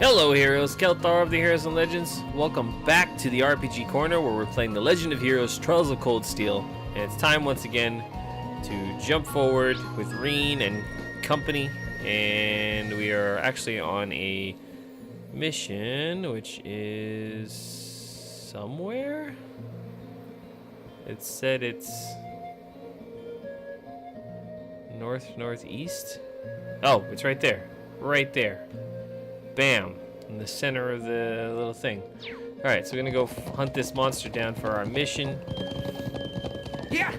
Hello heroes, Kelthar of the Heroes and Legends. Welcome back to the RPG Corner where we're playing The Legend of Heroes Trials of Cold Steel. And it's time once again to jump forward with Rena and company. And we are actually on a mission which is somewhere. It said it's northeast. Oh, it's right there. Right there. Bam, in the center of the little thing. Alright, so we're gonna go hunt this monster down for our mission. Yeah.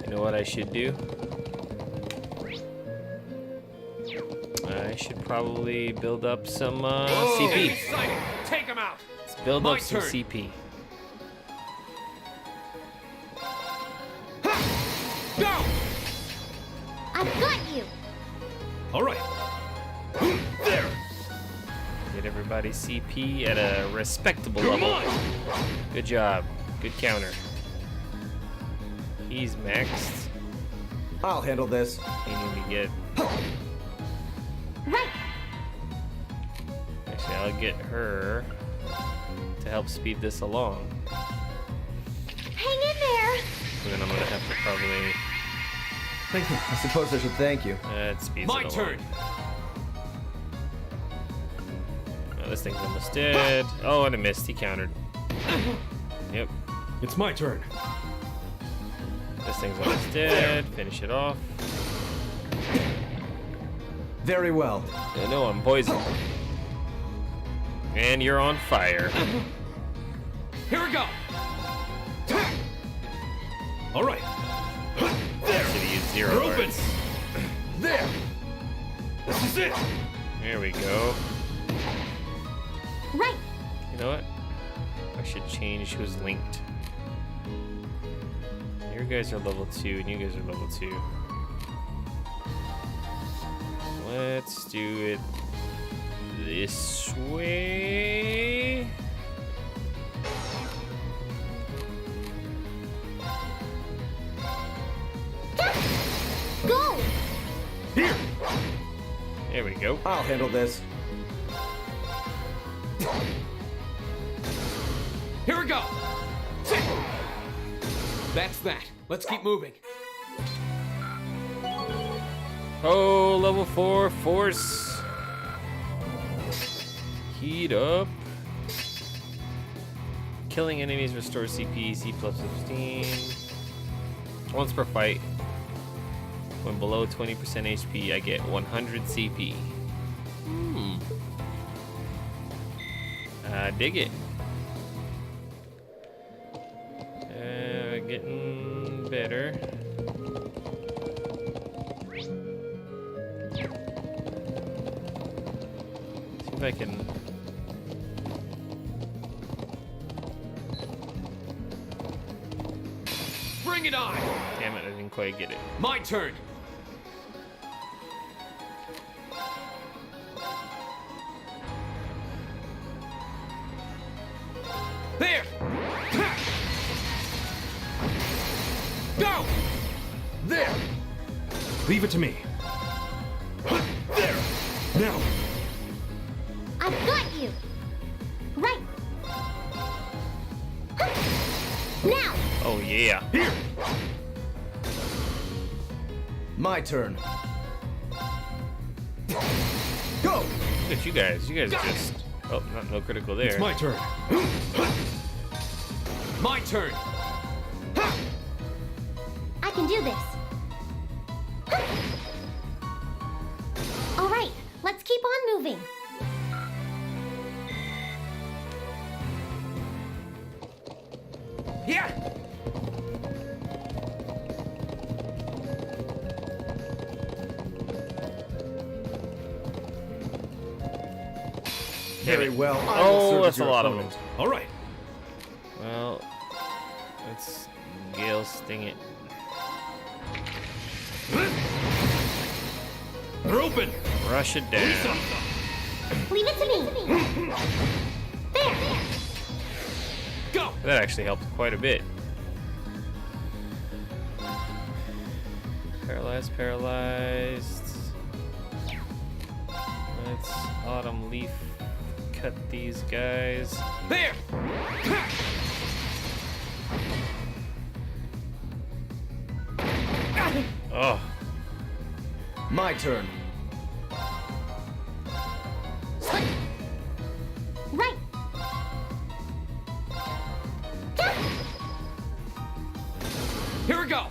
You know what I should do? I should probably build up some CP. Take him out. Let's build up some CP. Go! I've got you. All right. There. Get everybody CP at a respectable level. Good job. Good counter. He's maxed. I'll handle this. You need to get. Right. Actually, I'll get her to help speed this along. Hang in there. And then I'm gonna have to probably. I suppose I should thank you. That speeds My it along. turn. Oh, this thing's almost dead. Oh, and I missed. He countered. Yep. It's my turn. This thing's almost dead. Finish it off. Very well. I know I'm poisoned. And you're on fire. Here we go. All right. There. Should have used 0 We're open. hearts. There. This is it. There we go. Right. You know what? I should change who's linked. You guys are level 2 and you guys are level 2. Let's do it this way. Go. Here. There we go. I'll handle this. Here we go. That's that. Let's keep moving. Oh, level 4 force. Heat up. Killing enemies restores CP, C plus 15. Once per fight. When below 20% HP, I get 100 CP. Dig it. Getting better. See if I can. Bring it on. Damn it, I didn't quite get it. My turn. There. Go. There. Leave it to me. There. Now. I've got you. Right. Now. Oh yeah. Here. My turn. Go! Look at you guys. You guys are just. Oh, no critical there. It's my turn. My turn. I can do this. All right. Let's keep on moving. Yeah. Very well. I will serve as That's a your lot of opponent. them. All right. Well, let's Gale sting it. They're open. Rush it down. Leave it to me. There. Go. That actually helped quite a bit. Paralyzed. Let's autumn leaf cut these guys. There! Oh, My turn. Right. Go. Here we go!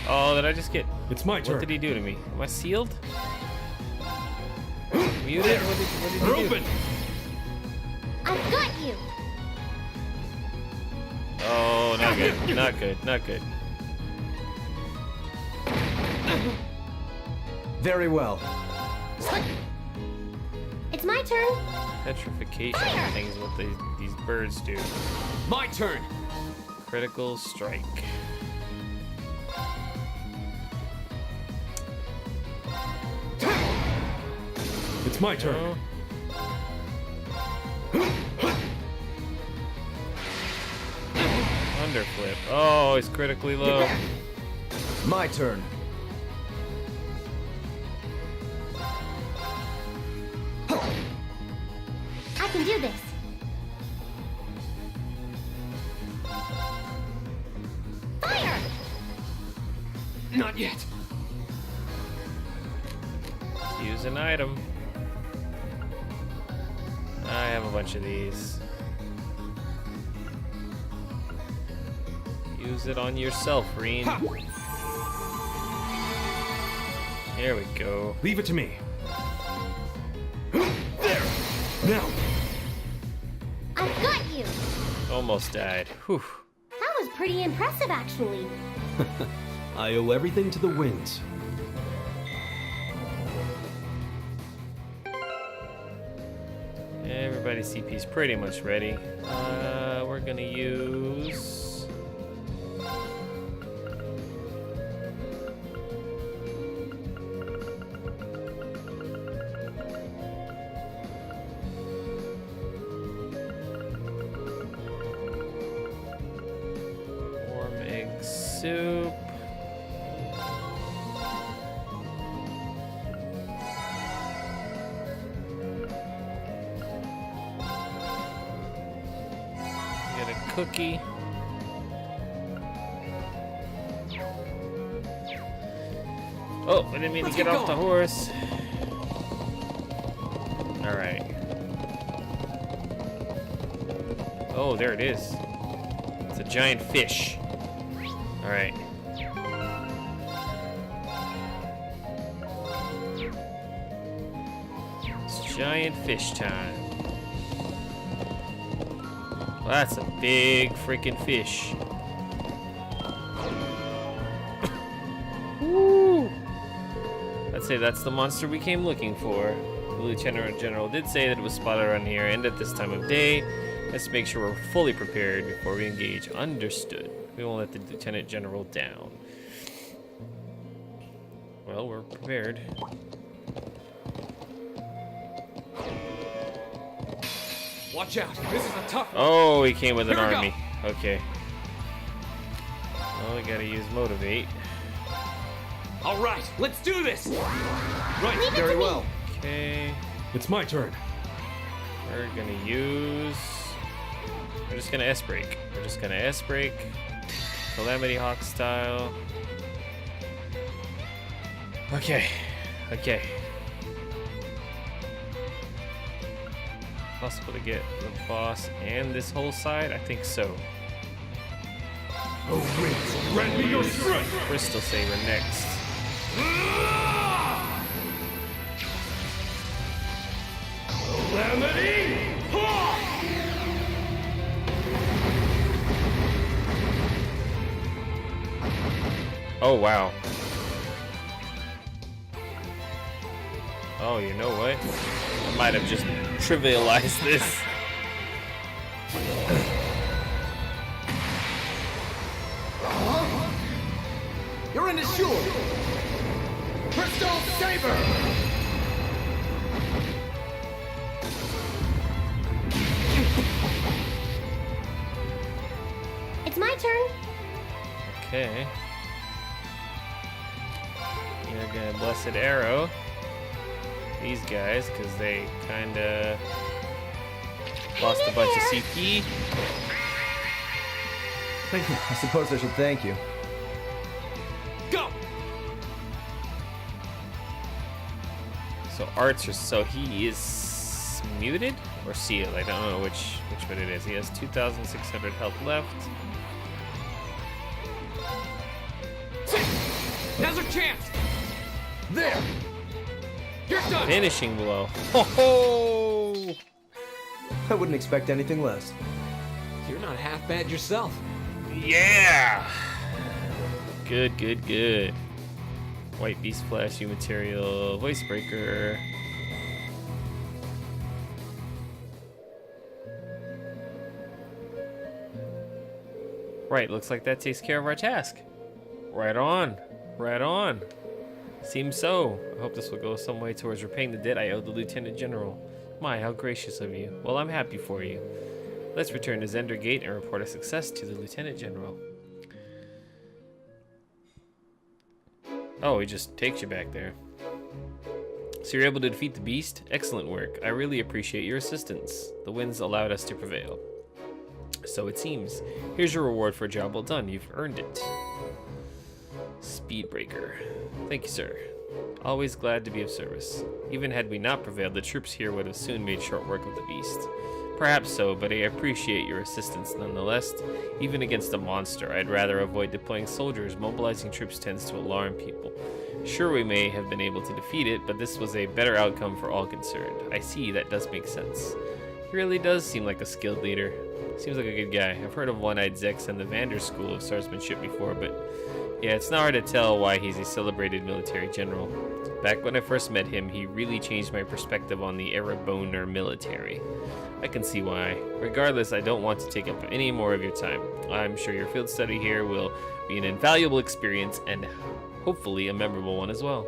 oh, did I just get? It's my What turn. did he do to me? Am I sealed? Muted? What did They're he do? open! I've got you. Oh, not good. Not good. Not good. Very well. It's my turn. Petrification things what these birds do. My turn! Critical strike. It's my turn. Oh. Underflip. Oh, he's critically low. My turn. I can do this. Fire! Not yet. Let's use an item. I have a bunch of these. Use it on yourself, Reen. Ha! There we go. Leave it to me. There! Now! I've got you. Almost died. Whew. That was pretty impressive, actually. I owe everything to the winds. Everybody's CP's pretty much ready. We're gonna use... warm egg soup. Get a cookie. Oh, I didn't mean Let's to get get off the going. horse. All right. Oh, there it is. It's a giant fish. All right. It's giant fish time. Well, that's a big freaking fish. Woo! I'd say that's the monster we came looking for. The Lieutenant General did say that it was spotted around here and at this time of day. Let's make sure we're fully prepared before we engage. Understood. We won't let the Lieutenant General down. Well, we're prepared. Watch out. This is a tough one. Oh, he came with an Here we go. army. Okay. Well, we gotta use motivate. All right, let's do this. Right. Leave it Very to me. well. Okay. It's my turn. We're gonna use... We're just gonna S-break. We're just gonna S-break. Calamity Hawk style. Okay. Okay. Possible to get the boss and this whole side? I think so. Oh, winds, grant me your strength. Crystal Saber next. Calamity Hawk! Oh, wow. Oh, you know what? I might have just trivialized this. You're in a sure. Crystal Saber. It's my turn. Okay. You're gonna blessed arrow these guys because they kinda lost a bunch of CP. Thank you. I suppose I should thank you. Go! So arts are so he is muted or sealed. I don't know which one it is. He has 2,600 health left. Now's our chance! There! You're done! Finishing blow. Ho ho! I wouldn't expect anything less. You're not half bad yourself. Yeah! Good, good, good. White beast flesh, new material, voice breaker. Right, looks like that takes care of our task. Right on, right on. Seems so. I hope this will go some way towards repaying the debt I owe the Lieutenant General. My, how gracious of you. Well, I'm happy for you. Let's return to Zender Gate and report a success to the Lieutenant General. Oh, he just takes you back there. So you're able to defeat the beast? Excellent work. I really appreciate your assistance. The winds allowed us to prevail. So it seems. Here's your reward for a job well done. You've earned it. Speedbreaker. Thank you, sir. Always glad to be of service. Even had we not prevailed, the troops here would have soon made short work of the beast. Perhaps so, but I appreciate your assistance nonetheless. Even against a monster, I'd rather avoid deploying soldiers. Mobilizing troops tends to alarm people. Sure, we may have been able to defeat it, but this was a better outcome for all concerned. I see, that does make sense. He really does seem like a skilled leader. Seems like a good guy. I've heard of One-Eyed Zex and the Vander School of Swordsmanship before, but yeah, it's not hard to tell why he's a celebrated military general. Back when I first met him, he really changed my perspective on the Erebonner military. I can see why. Regardless, I don't want to take up any more of your time. I'm sure your field study here will be an invaluable experience and hopefully a memorable one as well.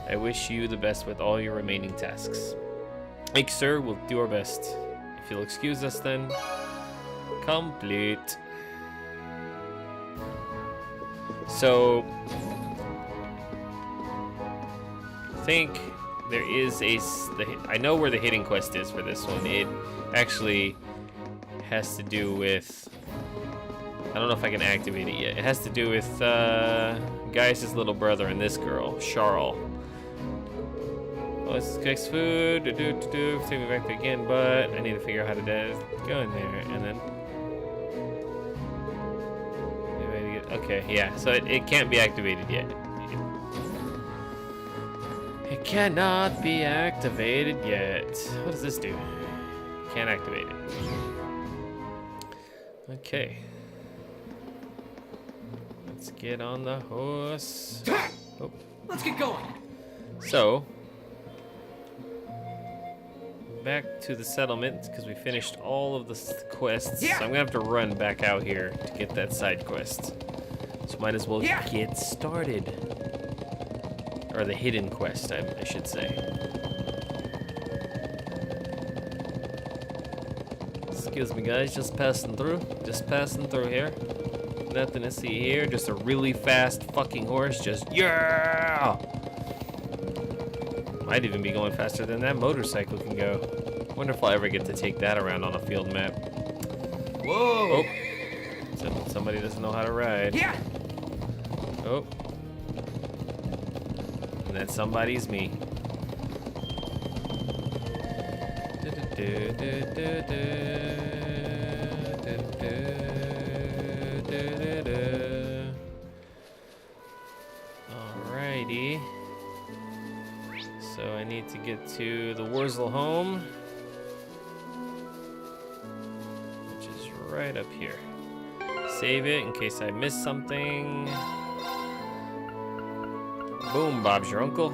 I wish you the best with all your remaining tasks. Thank you, sir. We'll do our best. If you'll excuse us then. Complete. So, I think there is I know where the hidden quest is for this one. It actually has to do with, I don't know if I can activate it yet. It has to do with Gaius' little brother and this girl, Charles. Oh, this is Gaius' food. Take me back there again, but I need to figure out how to go in there and then. Okay, yeah, so it can't be activated yet. It cannot be activated yet. What does this do? Can't activate it. Okay. Let's get on the horse. Oh. Let's get going. So, back to the settlement, because we finished all of the quests. Yeah. So I'm going to have to run back out here to get that side quest. So might as well get started. Or the hidden quest, I should say. Excuse me, guys, just passing through. Just passing through here. Nothing to see here. Just a really fast fucking horse. Just, yeah! Might even be going faster than that motorcycle can go. Wonder if I'll ever get to take that around on a field map. Whoa! Oh. Somebody doesn't know how to ride. Yeah! Oh. And that somebody's me. Alrighty. So I need to get to the Wurzel home, which is right up here. Save it in case I miss something. Boom, Bob's your uncle.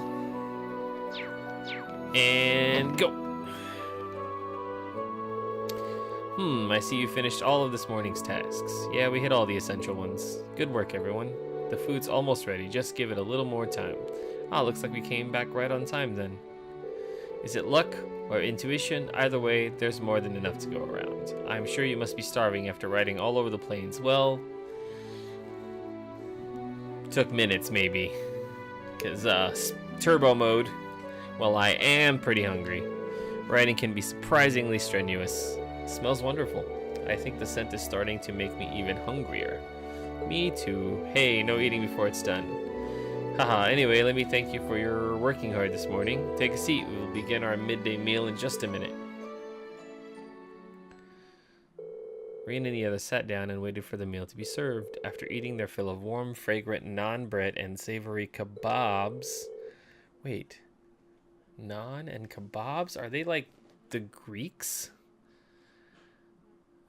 And go. I see you finished all of this morning's tasks. Yeah, we hit all the essential ones. Good work, everyone. The food's almost ready. Just give it a little more time. Ah, looks like we came back right on time then. Is it luck or intuition? Either way, there's more than enough to go around. I'm sure you must be starving after riding all over the plains. Well, took minutes maybe. Because turbo mode, well, I am pretty hungry. Riding can be surprisingly strenuous. Smells wonderful. I think the scent is starting to make me even hungrier. Me too. Hey, no eating before it's done. Haha, anyway, let me thank you for your working hard this morning. Take a seat. We will begin our midday meal in just a minute. Rena and Jada sat down and waited for the meal to be served. After eating their fill of warm, fragrant naan bread and savory kebabs... Wait. Naan and kebabs? Are they like the Greeks?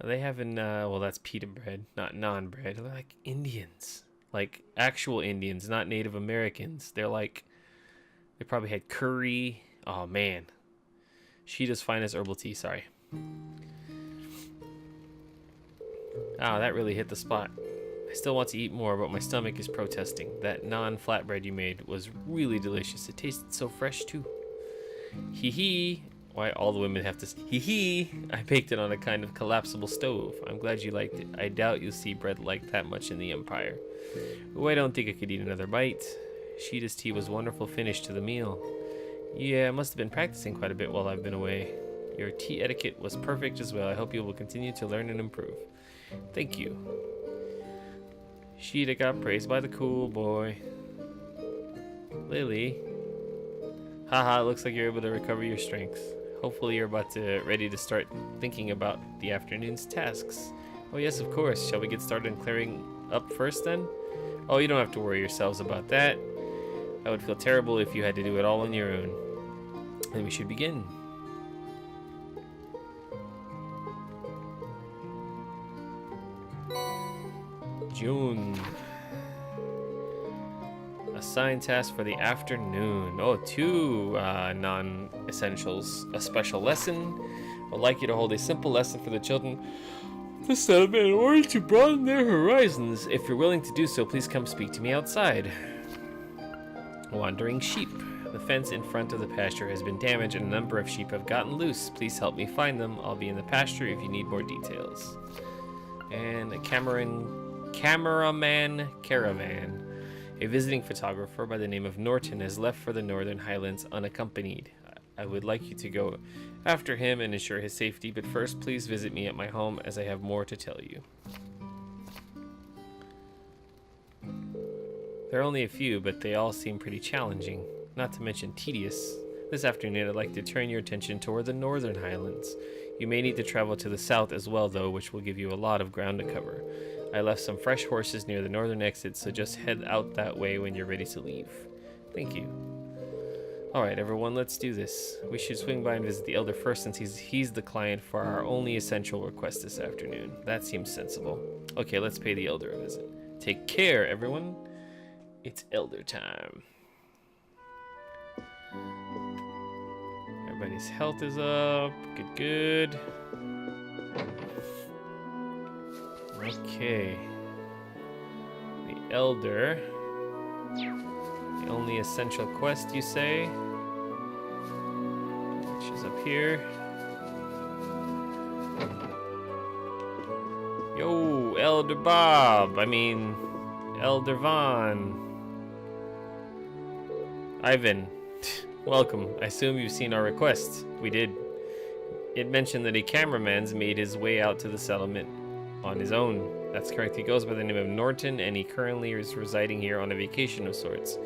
Are they having, well, that's pita bread, not naan bread. They're like Indians. Like actual Indians, not Native Americans. They're like, they probably had curry. Oh, man. Sheeta's finest herbal tea, sorry. Oh, that really hit the spot. I still want to eat more, but my stomach is protesting. That non-flatbread you made was really delicious. It tasted so fresh, too. Hee hee. Why all the women have to... Hee hee. I baked it on a kind of collapsible stove. I'm glad you liked it. I doubt you'll see bread like that much in the Empire. Oh, I don't think I could eat another bite. Sheeta's tea was a wonderful finish to the meal. Yeah, I must have been practicing quite a bit while I've been away. Your tea etiquette was perfect as well. I hope you will continue to learn and improve. Thank you. Sheeta got praised by the cool boy. Lily. Haha, it looks like you're able to recover your strength. Hopefully you're ready to start thinking about the afternoon's tasks. Oh yes, of course. Shall we get started on clearing up first then? Oh, you don't have to worry yourselves about that. I would feel terrible if you had to do it all on your own. Then we should begin. June. Assigned task for the afternoon. Oh, 2 non-essentials. A special lesson. I'd like you to hold a simple lesson for the children of the settlement in order to broaden their horizons. If you're willing to do so, please come speak to me outside. Wandering sheep. The fence in front of the pasture has been damaged and a number of sheep have gotten loose. Please help me find them. I'll be in the pasture if you need more details. And a cameraman caravan. A visiting photographer by the name of Norton has left for the Northern Highlands unaccompanied. I would like you to go after him and ensure his safety, but first please visit me at my home as I have more to tell you. There are only a few, but they all seem pretty challenging, not to mention tedious. This afternoon I'd like to turn your attention toward the Northern Highlands. You may need to travel to the south as well though, which will give you a lot of ground to cover. I left some fresh horses near the northern exit, so just head out that way when you're ready to leave. Thank you. Alright everyone, let's do this. We should swing by and visit the Elder first since he's the client for our only essential request this afternoon. That seems sensible. Okay, let's pay the Elder a visit. Take care everyone. It's Elder time. Everybody's health is up. Good. Okay. The Elder. The only essential quest, you say? Which is up here. Yo, Elder Bob. Elder Vaughn. Ivan. Welcome. I assume you've seen our request. We did. It mentioned that a cameraman's made his way out to the settlement on his own. That's correct. He goes by the name of Norton, and he currently is residing here on a vacation of sorts.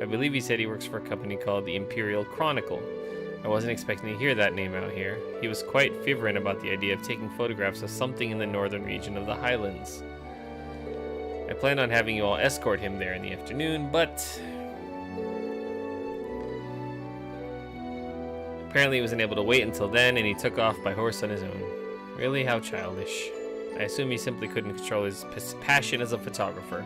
I believe he said he works for a company called the Imperial Chronicle. I wasn't expecting to hear that name out here. He was quite fervent about the idea of taking photographs of something in the northern region of the highlands. I planned on having you all escort him there in the afternoon, but apparently he wasn't able to wait until then, and he took off by horse on his own. Really? How childish. I assume he simply couldn't control his passion as a photographer.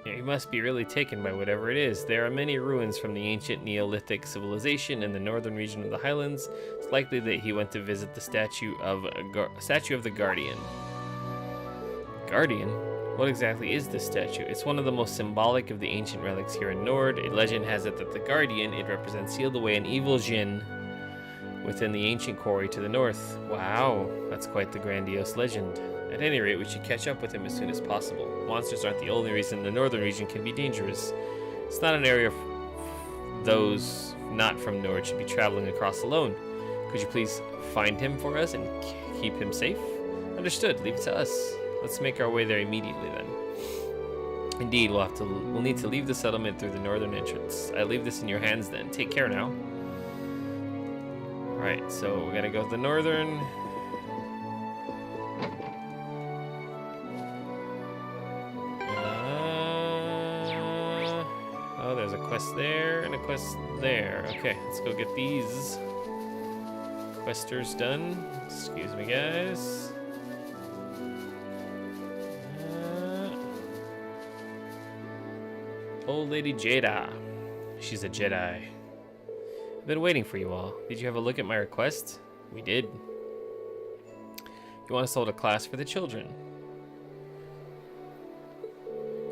Yeah, he must be really taken by whatever it is. There are many ruins from the ancient Neolithic civilization in the northern region of the Highlands. It's likely that he went to visit the statue of the Guardian. Guardian? What exactly is this statue? It's one of the most symbolic of the ancient relics here in Nord. A legend has it that the Guardian, it represents, sealed away an evil Jinn within the ancient quarry to the north. Wow, that's quite the grandiose legend. At any rate, we should catch up with him as soon as possible. Monsters aren't the only reason the northern region can be dangerous. It's not an area those not from Nord should be traveling across alone. Could you please find him for us and keep him safe? Understood. Leave it to us. Let's make our way there immediately then. Indeed, we'll need to leave the settlement through the northern entrance. I leave this in your hands then. Take care now. Alright, so we gotta go to the northern. Oh, there's a quest there and a quest there. Okay, let's go get these questers done. Excuse me, guys. Old Lady Jada. She's a Jedi. I've been waiting for you all. Did you have a look at my request? We did. You want us to hold a class for the children.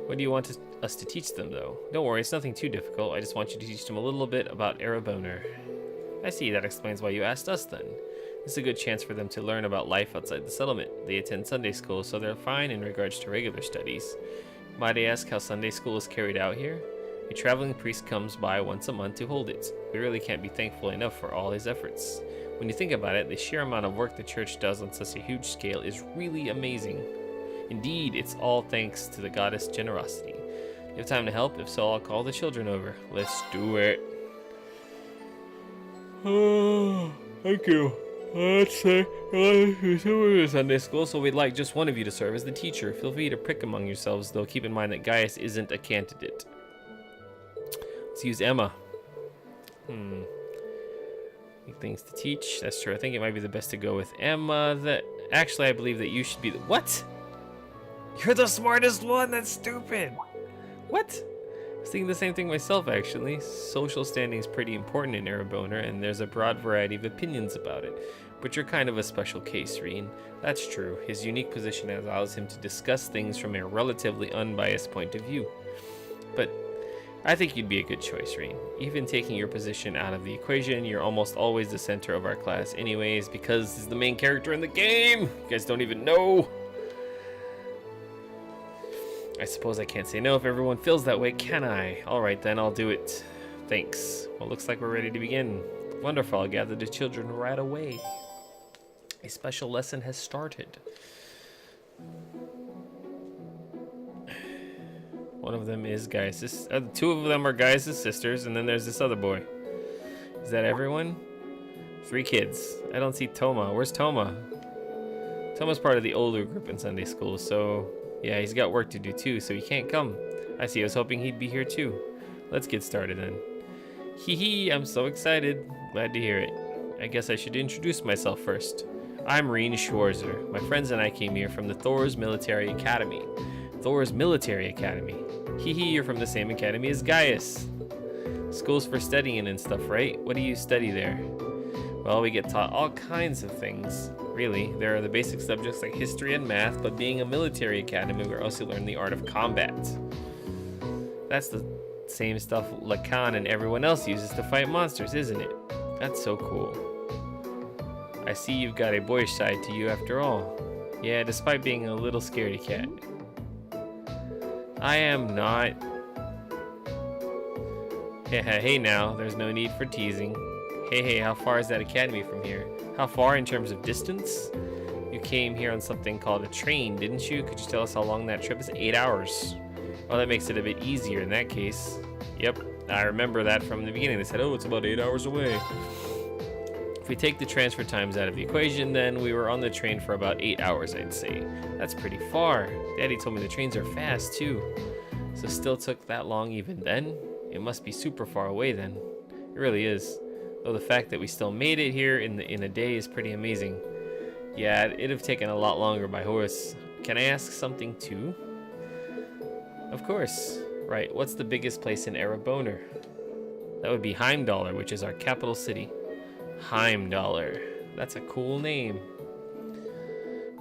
What do you want us to teach them, though? Don't worry, it's nothing too difficult. I just want you to teach them a little bit about Erebonner. I see, that explains why you asked us then. This is a good chance for them to learn about life outside the settlement. They attend Sunday school, so they're fine in regards to regular studies. Might I ask how Sunday school is carried out here? A traveling priest comes by once a month to hold it. We really can't be thankful enough for all his efforts. When you think about it, the sheer amount of work the church does on such a huge scale is really amazing. Indeed, it's all thanks to the goddess' generosity. You have time to help? If so, I'll call the children over. Let's do it. Oh, thank you. Let's say Sunday school, so we'd like just one of you to serve as the teacher. Feel free to pick among yourselves, though keep in mind that Gaius isn't a candidate. Let's use Emma. Things to teach. That's true. I think it might be the best to go with Emma. Actually, I believe that you should be the... What? You're the smartest one? That's stupid. What? I was thinking the same thing myself, actually. Social standing is pretty important in Erebonner, and there's a broad variety of opinions about it. But you're kind of a special case, Reen. That's true. His unique position allows him to discuss things from a relatively unbiased point of view. But I think you'd be a good choice, Reen. Even taking your position out of the equation, you're almost always the center of our class anyways, because he's the main character in the game. You guys don't even know. I suppose I can't say no if everyone feels that way, can I? Alright then, I'll do it. Thanks. Well, looks like we're ready to begin. Wonderful, I'll gather the children right away. A special lesson has started. One of them is Gaius'. Two of them are Gaius' sisters, and then there's this other boy. Is that everyone? 3 kids. I don't see Toma. Where's Toma? Toma's part of the older group in Sunday school, so... Yeah, he's got work to do too, so he can't come. I see, I was hoping he'd be here too. Let's get started then. Hee hee, I'm so excited. Glad to hear it. I guess I should introduce myself first. I'm Rena Schwarzer. My friends and I came here from the Thor's Military Academy. Thor's Military Academy. Hee hee, you're from the same academy as Gaius. School's for studying and stuff, right? What do you study there? Well, we get taught all kinds of things. Really, there are the basic subjects like history and math, but being a military academy, we also learn the art of combat. That's the same stuff Lacan and everyone else uses to fight monsters, isn't it? That's so cool. I see you've got a boyish side to you after all. Yeah, despite being a little scaredy cat. I am not. Hey now, there's no need for teasing. Hey, how far is that academy from here? How far in terms of distance? You came here on something called a train, didn't you? Could you tell us how long that trip is? 8 hours. Well, that makes it a bit easier in that case. Yep, I remember that from the beginning. They said, oh, it's about 8 hours away. If we take the transfer times out of the equation, then we were on the train for about 8 hours, I'd say. That's pretty far. Daddy told me the trains are fast, too. So still took that long even then? It must be super far away then. It really is. Though the fact that we still made it here in a day is pretty amazing. Yeah, it'd have taken a lot longer by horse. Can I ask something too? Of course. Right, what's the biggest place in Erebonner? That would be Heimdallr, which is our capital city. Heimdallr. That's a cool name.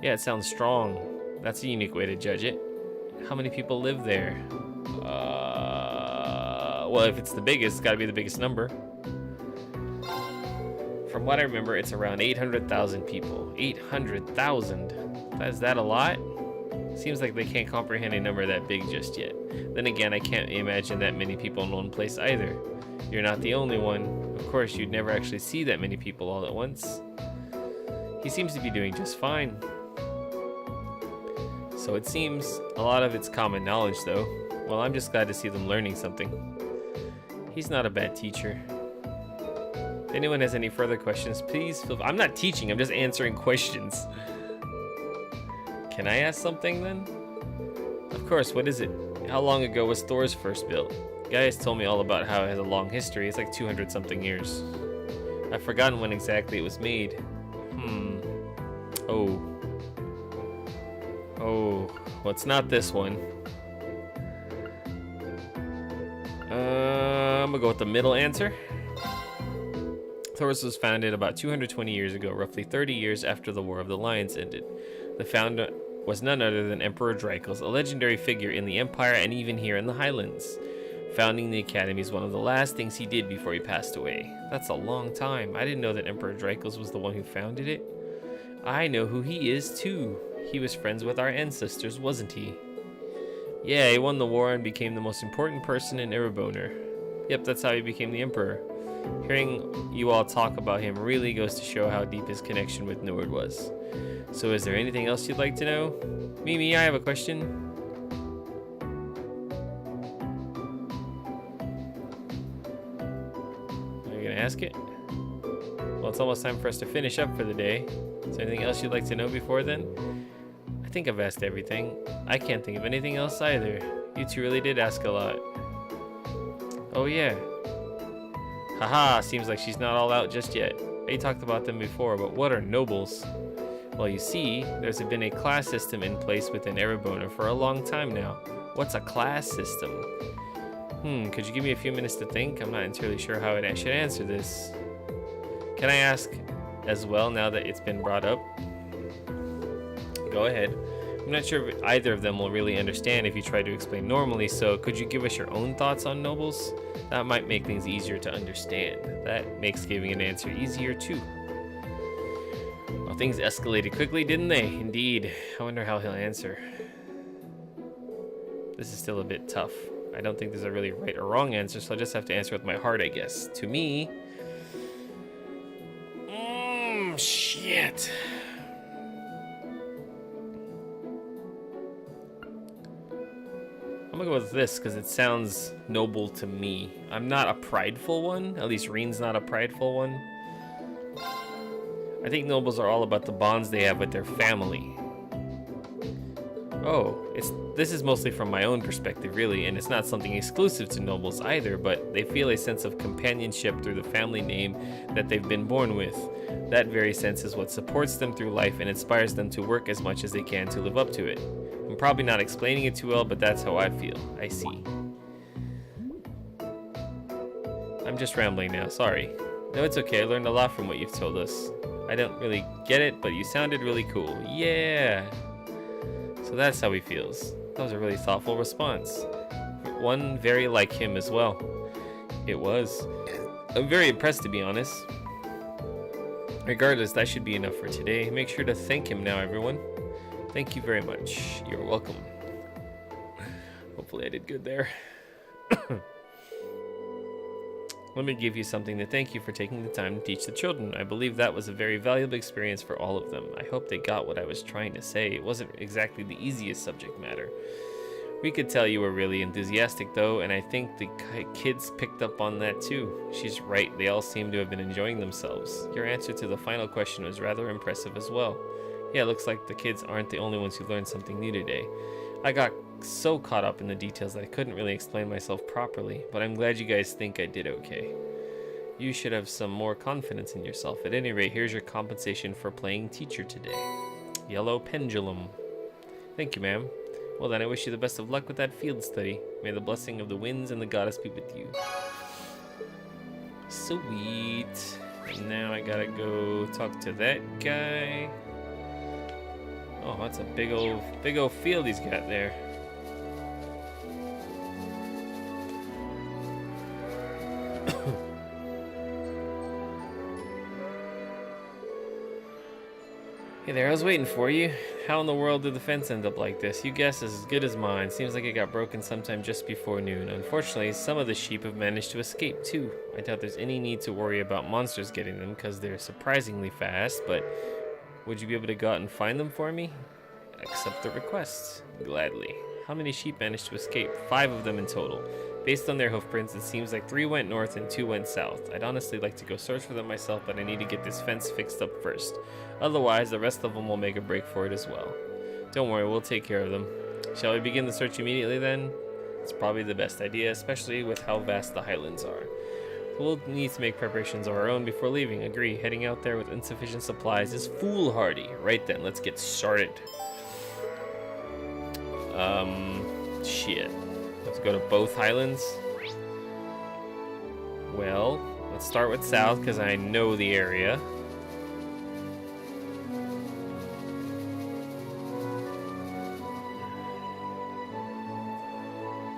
Yeah, it sounds strong. That's a unique way to judge it. How many people live there? Well, if it's the biggest, it's gotta be the biggest number. From what I remember, it's around 800,000 people. 800,000? Is that a lot? Seems like they can't comprehend a number that big just yet. Then again, I can't imagine that many people in one place either. You're not the only one. Of course, you'd never actually see that many people all at once. He seems to be doing just fine. So it seems a lot of it's common knowledge, though. Well, I'm just glad to see them learning something. He's not a bad teacher. If anyone has any further questions, please feel... I'm not teaching, I'm just answering questions. Can I ask something then? Of course, what is it? How long ago was Thor's first built? Guys told me all about how it has a long history. It's like 200 something years. I've forgotten when exactly it was made. Oh, well, it's not this one. I'm gonna go with the middle answer. Thor's was founded about 220 years ago, roughly 30 years after the War of the Lions ended. The founder was none other than Emperor Dracos, a legendary figure in the Empire and even here in the Highlands. Founding the Academy is one of the last things he did before he passed away. That's a long time. I didn't know that Emperor Dracos was the one who founded it. I know who he is too. He was friends with our ancestors, wasn't he? Yeah, he won the war and became the most important person in Erebonor. Yep, that's how he became the Emperor. Hearing you all talk about him really goes to show how deep his connection with Nord was. So is there anything else you'd like to know? Mimi, I have a question. Are you gonna ask it? Well, it's almost time for us to finish up for the day. Is there anything else you'd like to know before then? I think I've asked everything. I can't think of anything else either. You two really did ask a lot. Oh yeah. Haha, seems like she's not all out just yet. I talked about them before, but what are nobles? Well, you see, there's been a class system in place within Erebonor for a long time now. What's a class system? Could you give me a few minutes to think? I'm not entirely sure how I should answer this. Can I ask as well now that it's been brought up? Go ahead. I'm not sure if either of them will really understand if you try to explain normally, so could you give us your own thoughts on nobles? That might make things easier to understand. That makes giving an answer easier too. Well, things escalated quickly, didn't they? Indeed. I wonder how he'll answer. This is still a bit tough. I don't think there's a really right or wrong answer, so I'll just have to answer with my heart, I guess. To me... shit. I'm gonna go with this because it sounds noble to me. I'm not a prideful one. At least Reen's not a prideful one. I think nobles are all about the bonds they have with their family. Oh, this is mostly from my own perspective, really, and it's not something exclusive to nobles either, but they feel a sense of companionship through the family name that they've been born with. That very sense is what supports them through life and inspires them to work as much as they can to live up to it. I'm probably not explaining it too well, but that's how I feel. I see. I'm just rambling now, sorry. No, it's okay, I learned a lot from what you've told us. I don't really get it, but you sounded really cool. Yeah! So that's how he feels. That was a really thoughtful response. One very like him as well. It was. I'm very impressed, to be honest. Regardless, that should be enough for today. Make sure to thank him now, everyone. Thank you very much. You're welcome. Hopefully I did good there. Let me give you something to thank you for taking the time to teach the children. I believe that was a very valuable experience for all of them. I hope they got what I was trying to say. It wasn't exactly the easiest subject matter. We could tell you were really enthusiastic though, and I think the kids picked up on that too. She's right, they all seem to have been enjoying themselves. Your answer to the final question was rather impressive as well. Yeah, it looks like the kids aren't the only ones who learned something new today. I got so caught up in the details that I couldn't really explain myself properly, but I'm glad you guys think I did okay. You should have some more confidence in yourself. At any rate, here's your compensation for playing teacher today. Yellow pendulum. Thank you, ma'am. Well then, I wish you the best of luck with that field study. May the blessing of the winds and the goddess be with you. Sweet. And now I gotta go talk to that guy. Oh, that's a big old field he's got there. Hey there, I was waiting for you. How in the world did the fence end up like this? You guess is as good as mine. Seems like it got broken sometime just before noon. Unfortunately, some of the sheep have managed to escape too. I doubt there's any need to worry about monsters getting them because they're surprisingly fast, but would you be able to go out and find them for me? Accept the request. Gladly. How many sheep managed to escape? 5 of them in total. Based on their hoof prints, it seems like 3 went north and 2 went south. I'd honestly like to go search for them myself, but I need to get this fence fixed up first. Otherwise, the rest of them will make a break for it as well. Don't worry, we'll take care of them. Shall we begin the search immediately then? It's probably the best idea, especially with how vast the highlands are. We'll need to make preparations of our own before leaving. Agree, heading out there with insufficient supplies is foolhardy. Right then, let's get started. Shit. Let's go to both highlands. Well, let's start with south because I know the area.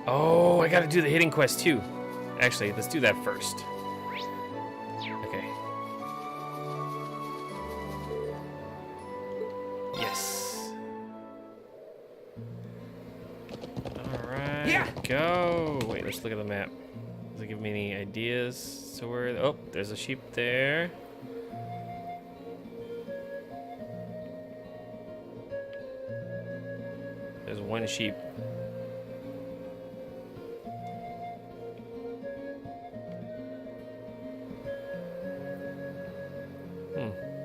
Oh, I gotta do the hidden quest too. Actually, let's do that first. Okay. Yes. Alright. Yeah. Go. Wait, let's look at the map. Does it give me any ideas to where? Oh, there's a sheep there. There's one sheep.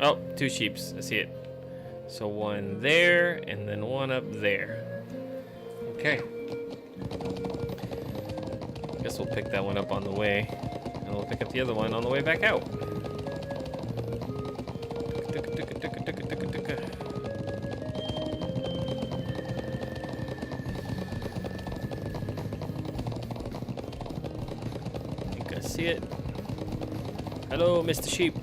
Oh, 2 sheeps. I see it. So 1 there, and then 1 up there. Okay. Guess we'll pick that one up on the way, and we'll pick up the other one on the way back out. I think I see it. Hello, Mr. Sheep.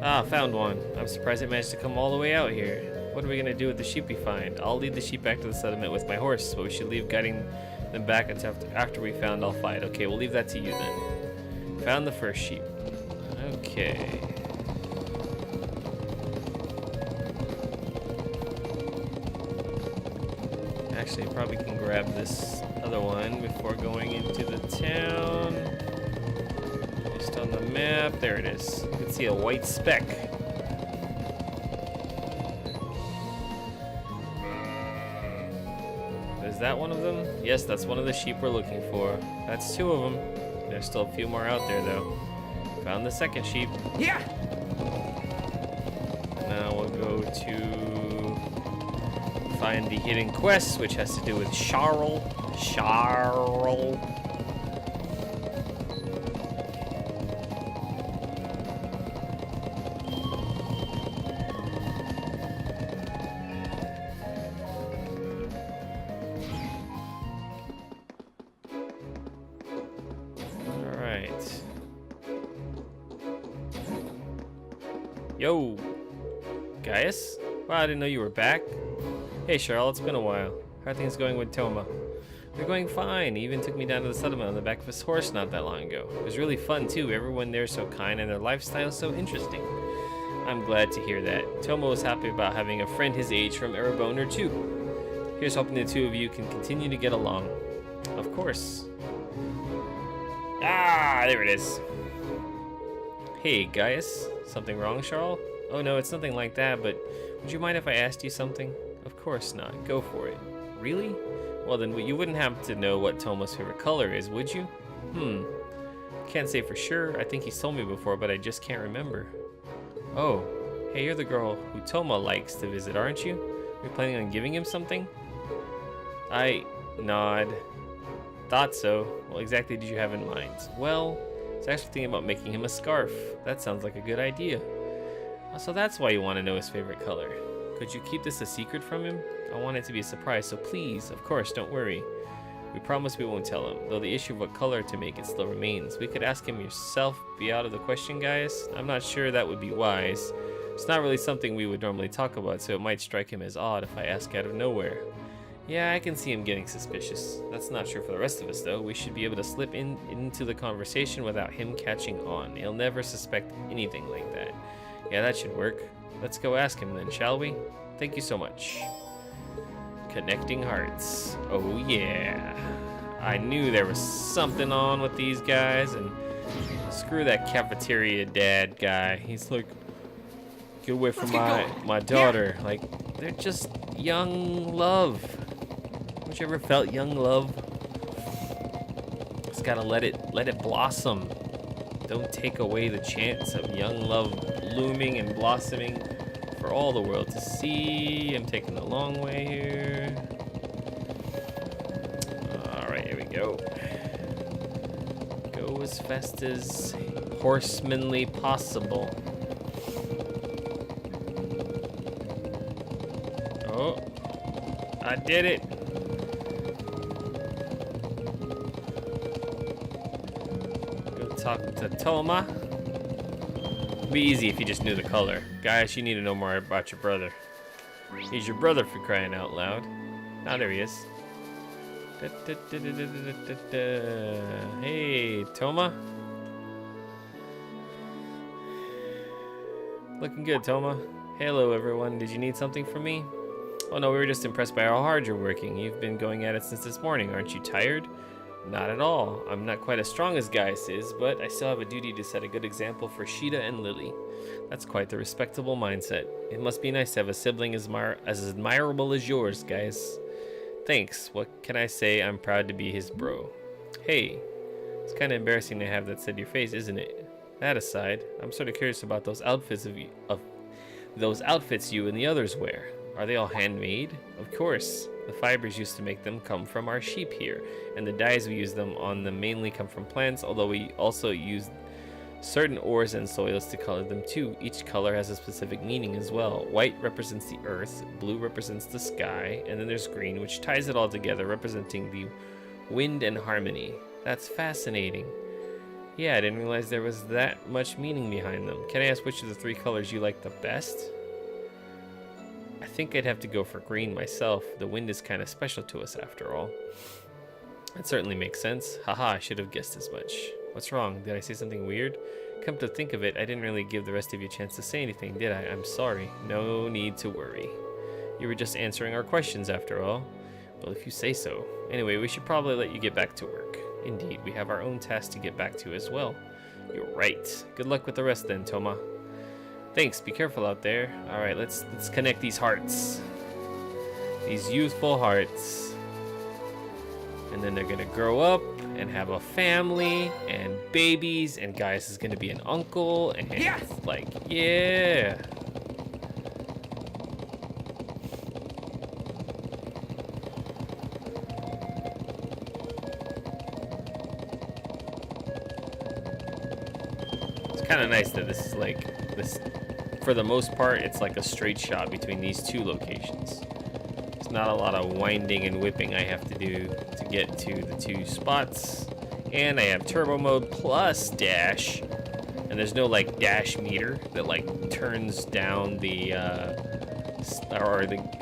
Ah, found one. I'm surprised it managed to come all the way out here. What are we gonna do with the sheep we find? I'll lead the sheep back to the settlement with my horse, but we should leave guiding them back until after we found all 5. Okay, we'll leave that to you then. Found the first sheep. Okay. Actually, probably can grab this other one before going into the town. Just on the map, there it is. You can see a white speck. Is that one of them? Yes, that's one of the sheep we're looking for. That's 2 of them. There's still a few more out there though. Found the second sheep. Yeah! Now we'll go to find the hidden quest, which has to do with Charl. Yo, Gaius? Wow, I didn't know you were back. Hey, Charl, it's been a while. How are things going with Toma? They're going fine. He even took me down to the settlement on the back of his horse not that long ago. It was really fun, too. Everyone there's so kind and their lifestyle so interesting. I'm glad to hear that. Toma was happy about having a friend his age from Erebone too. Here's hoping the 2 of you can continue to get along. Of course. Ah, there it is. Hey, Gaius. Something wrong, Charl? Oh no, it's nothing like that, but would you mind if I asked you something? Of course not. Go for it. Really? Well then, you wouldn't have to know what Toma's favorite color is, would you? Can't say for sure. I think he's told me before, but I just can't remember. Oh, hey, you're the girl who Toma likes to visit, aren't you? Are you planning on giving him something? I nod. Thought so. What exactly did you have in mind? Well, I was actually thinking about making him a scarf. That sounds like a good idea. So that's why you want to know his favorite color. Could you keep this a secret from him? I want it to be a surprise, so please, of course, don't worry. We promise we won't tell him, though the issue of what color to make it still remains. We could ask him yourself, be out of the question, guys. I'm not sure that would be wise. It's not really something we would normally talk about, so it might strike him as odd if I ask out of nowhere. Yeah, I can see him getting suspicious. That's not true for the rest of us, though. We should be able to slip into the conversation without him catching on. He'll never suspect anything like that. Yeah, that should work. Let's go ask him then, shall we? Thank you so much. Connecting hearts. Oh, yeah. I knew there was something on with these guys, and screw that cafeteria dad guy. He's like, get away from my daughter. Like, they're just young love. Haven't you ever felt young love? Just gotta let it blossom. Don't take away the chance of young love blooming and blossoming for all the world to see. I'm taking the long way here. All right, here we go. Go as fast as horsemanly possible. Oh, I did it. Go talk to Toma. It'd be easy if you just knew the color. Guys, you need to know more about your brother. He's your brother, for crying out loud. Ah, there he is. Hey, Toma. Looking good, Toma. Hello, everyone. Did you need something from me? Oh no, we were just impressed by how hard you're working. You've been going at it since this morning. Aren't you tired? Not at all. I'm not quite as strong as Gaius is, but I still have a duty to set a good example for Sheeta and Lily. That's quite the respectable mindset. It must be nice to have a sibling as admirable as yours, Gaius. Thanks. What can I say? I'm proud to be his bro. Hey, it's kind of embarrassing to have that said to your face, isn't it? That aside, I'm sort of curious about those outfits you and the others wear. Are they all handmade? Of course. The fibers used to make them come from our sheep here, and the dyes we use them on them mainly come from plants, although we also use certain ores and soils to color them too. Each color has a specific meaning as well. White represents the earth, blue represents the sky, and then there's green, which ties it all together, representing the wind and harmony. That's fascinating. Yeah, I didn't realize there was that much meaning behind them. Can I ask which of the three colors you like the best? I think I'd have to go for green myself. The wind is kind of special to us after all. That certainly makes sense. Haha, I should have guessed as much. What's wrong? Did I say something weird? Come to think of it, I didn't really give the rest of you a chance to say anything, did I? I'm sorry. No need to worry. You were just answering our questions after all. Well, if you say so. Anyway, we should probably let you get back to work. Indeed, we have our own tasks to get back to as well. You're right. Good luck with the rest then, Toma. Thanks, be careful out there. Alright, let's connect these hearts. These youthful hearts. And then they're gonna grow up and have a family and babies, and Gaius is gonna be an uncle, and Yes! like, yeah. It's kind of nice that this is like this. For the most part, it's like a straight shot between these two locations. There's not a lot of winding and whipping I have to do to get to the two spots. And I have turbo mode plus dash. And there's no like dash meter that like turns down the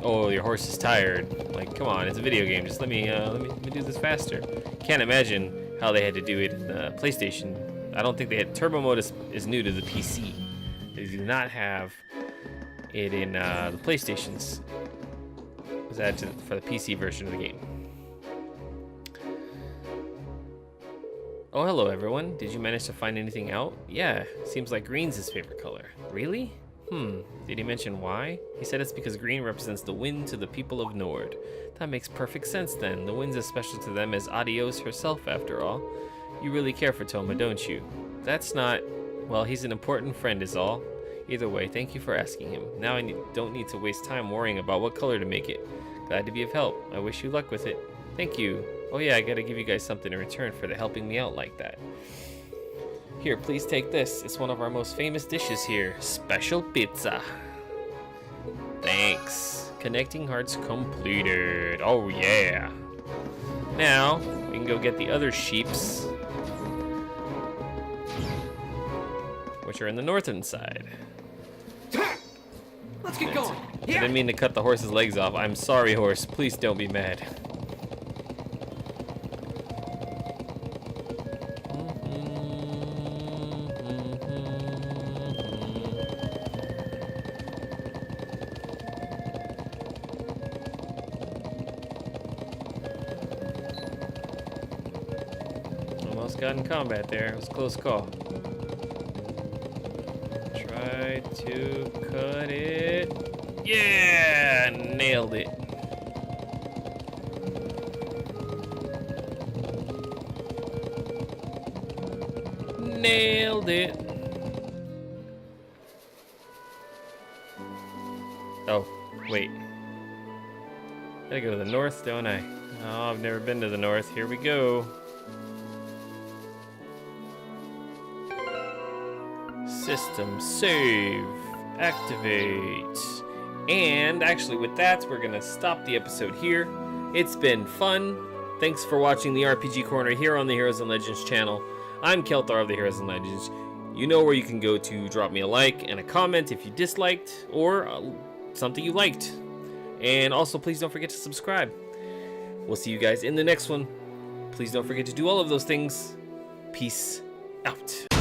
oh, your horse is tired. Like, come on, it's a video game. Just let me do this faster. Can't imagine how they had to do it in the PlayStation. I don't think they had turbo mode is new to the PC. They do not have it in the PlayStations. It was added for the PC version of the game. Oh, hello everyone. Did you manage to find anything out? Yeah, seems like green's his favorite color. Really? Did he mention why? He said it's because green represents the wind to the people of Nord. That makes perfect sense then. The wind's as special to them as Adios herself, after all. You really care for Toma, don't you? That's not... Well, he's an important friend is all. Either way, thank you for asking him. Now I don't need to waste time worrying about what color to make it. Glad to be of help. I wish you luck with it. Thank you. Oh yeah, I gotta give you guys something in return for helping me out like that. Here, please take this. It's one of our most famous dishes here. Special pizza. Thanks. Connecting hearts completed. Oh yeah. Now, we can go get the other sheeps, which are in the northern side. Let's get going. I didn't mean to cut the horse's legs off. I'm sorry, horse. Please don't be mad. Almost got in combat there. It was a close call. Try to cut it. Yeah! Nailed it. Nailed it. Oh, wait. Gotta go to the north, don't I? Oh, I've never been to the north. Here we go. System save. Activate. And actually with that, we're gonna stop the episode here. It's been fun. Thanks for watching the RPG Corner here on the Heroes and Legends channel. I'm Kelthar of the Heroes and Legends. You know where you can go to drop me a like and a comment if you disliked or something you liked. And also please don't forget to subscribe. We'll see you guys in the next one. Please don't forget to do all of those things. Peace out.